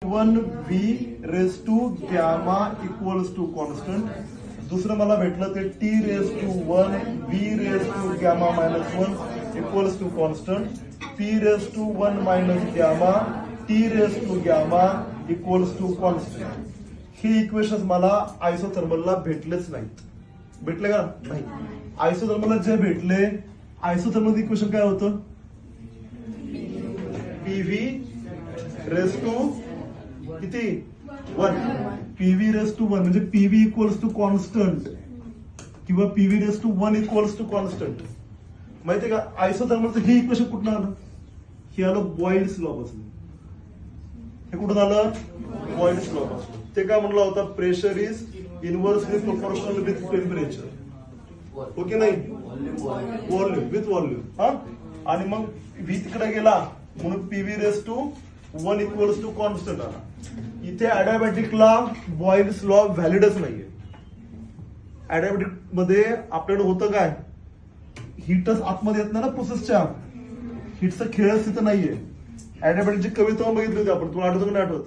1 v raise to gamma equals to constant. दुसरं मला भेटलं ते t raise to 1 v raise to gamma minus 1 equals to constant. p raise to 1 minus gamma t raise to gamma equals to constant. हे equation मला आयसोथर्मलला भेटलेच नाहीत. भेटले का नाही? आयसोथर्मलला जे भेटले, आयसोथर्मल इक्वेशन काय होतं? पीव्ही रेस टू किती 1, पीव्ही रेस टू 1 म्हणजे पीव्ही इक्वल्स टू कॉन्स्टंट किंवा PV raise to 1 equals to constant. माहितीये का? आयसोथर्मलचं हे इक्वेशन कुठून आलं? हे आलं बॉइल्स लॉ पासून. हे कुठून आलं? बॉइल्स लॉ पासून. ते काय म्हणलं होतं? Pressure is inversely proportional with temperature. Okay नाही? Volume with volume. हा, आणि मग व्ही तिकडे गेला म्हणून PV raise to 1 equals to constant आला. इथे ऍडियाबॅटिकला बॉइल्स लॉ व्हॅलिडच नाहीये. ऍडियाबॅटिक मध्ये आपल्याकडे होतं काय? हिटच आतमध्ये येत नाही ना प्रोसेसच्या. हिटचा खेळच तिथं नाहीये. ऍडियाबॅटिकची कविता बघितली होती आपण, तुला आठवतं का नाही आठवत?